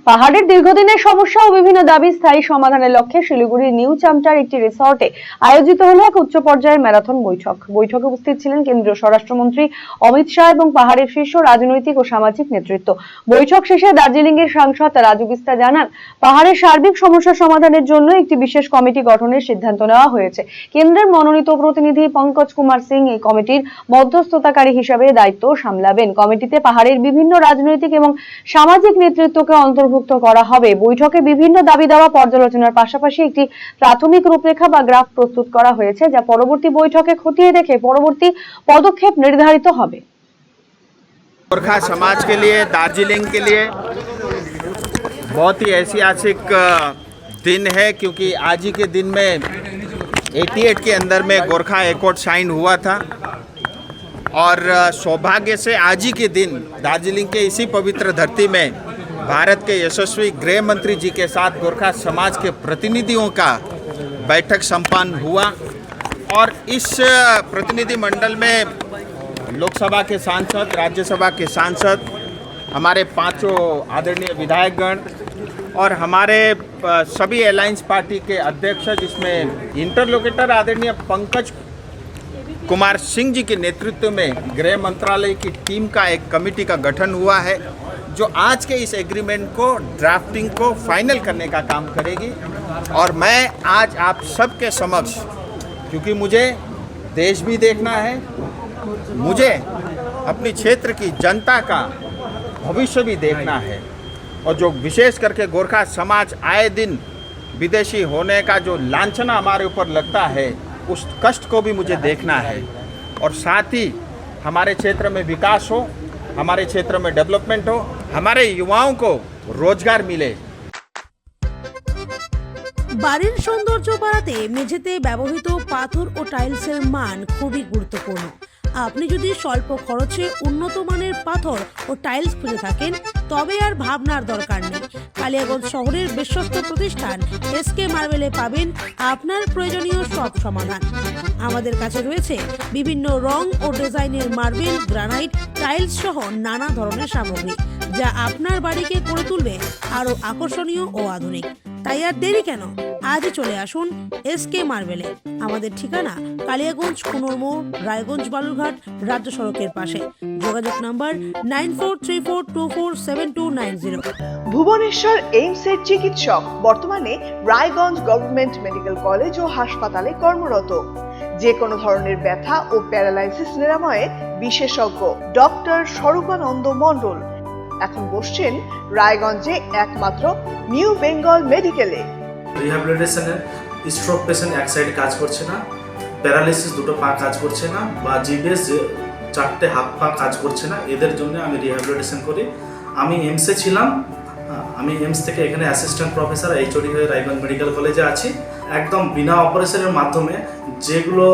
পাহাড়ের দীর্ঘদিনের সমস্যা ও বিভিন্ন দাবি স্থায়ী সমাধানের লক্ষ্যে শিলিগুড়ির নিউ চামটার একটি রিসর্টে আয়োজিত হলো এক উচ্চ পর্যায়ের ম্যারাথন বৈঠক। বৈঠকে উপস্থিত ছিলেন কেন্দ্রীয় স্বরাষ্ট্রমন্ত্রী অমিত শাহ এবং পাহাড়ের শীর্ষ রাজনৈতিক ও সামাজিক নেতৃত্ব। বৈঠক শেষে দার্জিলিং এর সাংসদ রাজু বিস্তা জানান, পাহাড়ের সার্বিক সমস্যা সমাধানের জন্য একটি বিশেষ কমিটি গঠনের সিদ্ধান্ত নেওয়া হয়েছে। কেন্দ্রের মনোনীত প্রতিনিধি পঙ্কজ কুমার সিং এই কমিটির মধ্যস্থতাকারী হিসেবে দায়িত্ব সামলাবেন। কমিটিতে পাহাড়ের বিভিন্ন রাজনৈতিক এবং সামাজিক নেতৃত্বকে অন্তর্ভুক্ত করা হবে। বৈঠকে বিভিন্ন দাবি দাওয়া পর্যালোচনার পাশাপাশি একটি প্রাথমিক রূপরেখা বা গ্রাফ প্রস্তুত করা হয়েছে, যা পরবর্তী বৈঠকে খতিয়ে দেখে পরবর্তী পদক্ষেপ निर्धारित হবে। गोरखा समाज के लिए, दार्जिलिंग के लिए बहुत ही ऐतिहासिक दिन है, क्योंकि आज ही के दिन में 88 के अंदर में गोरखा एकॉर्ड साइन हुआ था और सौभाग्य से आज ही के दिन दार्जिलिंग के इसी पवित्र धरती में भारत के यशस्वी गृह मंत्री जी के साथ गोरखा समाज के प्रतिनिधियों का बैठक संपन्न हुआ और इस प्रतिनिधि मंडल में लोकसभा के सांसद, राज्यसभा के सांसद, हमारे पांचों आदरणीय विधायकगण और हमारे सभी अलायंस पार्टी के अध्यक्ष, जिसमें इंटरलोकेटर आदरणीय पंकज कुमार सिंह जी के नेतृत्व में गृह मंत्रालय की टीम का एक कमेटी का गठन हुआ है, जो आज के इस एग्रीमेंट को ड्राफ्टिंग को फाइनल करने का काम करेगी। और मैं आज आप सबके समक्ष, क्योंकि मुझे देश भी देखना है, मुझे अपनी क्षेत्र की जनता का भविष्य भी देखना है, और जो विशेष करके गोरखा समाज आए दिन विदेशी होने का जो लांछना हमारे ऊपर लगता है, उस कष्ट को भी मुझे देखना है, और साथ ही हमारे क्षेत्र में विकास हो, हमारे क्षेत्र में डेवलपमेंट हो, हमारे युवाओं को रोजगार मिले। বাড়ির সৌন্দর্য বাড়াতে মেঝেতে ব্যবহৃত পাথর ও টাইলসের মান খুবই গুরুত্বপূর্ণ। আপনি যদি স্বল্প খরচে উন্নত মানের পাথর ও টাইলস খুঁজে থাকেন, তবে আর ভাবনার দরকার নেই। কালিয়াগঞ্জ শহরের বিশ্বস্ত প্রতিষ্ঠান এসকে মার্বেলে পাবেন আপনার প্রয়োজনীয় সব সমাধান। আমাদের কাছে রয়েছে বিভিন্ন রং ও ডিজাইনের মার্বেল, গ্রানাইট, টাইলস সহ নানা ধরনের সামগ্রী, যা আপনার বাড়িকে করে তুলবে আরও আকর্ষণীয় ও আধুনিক। তাই আর দেরি কেন, আজই চলে আসুন এসকে মার্বেলে। আমাদের ঠিকানা কালিয়াগঞ্জ কুনোরমোড়, রায়গঞ্জ বালুরঘাট রাজ্য সড়কের পাশে। যোগাযোগ নাম্বার 9434247290। ভুবনেশ্বর এইমসের চিকিৎসক বর্তমানে রায়গঞ্জ গভর্নমেন্ট মেডিকেল কলেজ ও হাসপাতালে কর্মরত। যে কোনো ধরনের ব্যথা ও প্যারালাইসিস নিরাময়ে বিশেষজ্ঞ ডক্টর স্বরূপানন্দ মণ্ডল এখন বসছেন রায়গঞ্জে একমাত্র নিউ বেঙ্গল মেডিকেলে। রিহ্যাবিলিটেশনের স্ট্রোক পেশেন্ট এক সাইডে কাজ করছে না, প্যারালাইসিস দুটো পা কাজ করছে না, বা জিবিএস চারটে হাত পা কাজ করছে না, এদের জন্য আমি রিহ্যাবিলিটেশন করি। আমি এমসে ছিলাম, আমি এমস থেকে এখানে অ্যাসিস্ট্যান্ট প্রফেসর এইচওডি হয়ে রায়গঞ্জ মেডিকেল কলেজে আছি। একদম বিনা অপারেশনের মাধ্যমে যেগুলো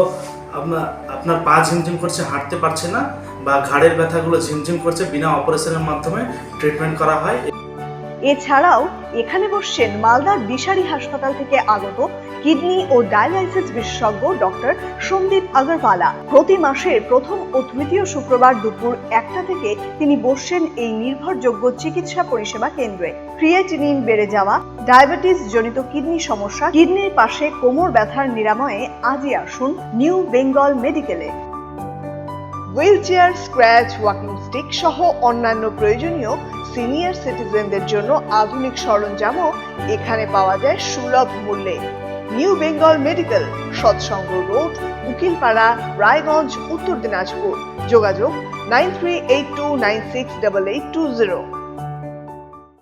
আপনার পা ঝিমঝিম করছে, হাঁটতে পারছে না, বা ঘাড়ের ব্যথাগুলো ঝিমঝিম করছে, বিনা অপারেশনের মাধ্যমে ট্রিটমেন্ট করা হয়। এছাড়াও এখানে বসছেন মালদার দিশারি হাসপাতাল থেকে আগত কিডনি ও ডায়ালাইসিস বিশেষজ্ঞ ডক্টর সন্দীপ আগরওয়ালা। প্রতি মাসের প্রথম ও তৃতীয় শুক্রবার দুপুর 1টা থেকে তিনি বসছেন এই নির্ভরযোগ্য চিকিৎসা পরিষেবা কেন্দ্রে। ক্রিয়েটিনিন বেড়ে যাওয়া, ডায়াবেটিস জনিত কিডনি সমস্যা, কিডনির পাশে কোমর ব্যথার নিরাময়ে আজই আসুন নিউ বেঙ্গল মেডিকেলে। হুইলচেয়ার, স্ক্র্যাচ, ওয়াকিং স্টিক সহ অন্যান্য প্রয়োজনীয় সিনিয়র সিটিজেনদের জন্য আধুনিক সরঞ্জামও এখানে পাওয়া যায় সুলভ মূল্যে। নিউ বেঙ্গল মেডিকেল, সৎসঙ্গ রোড, উকিলপাড়া, রায়গঞ্জ, উত্তর দিনাজপুর। যোগাযোগ 9382968820।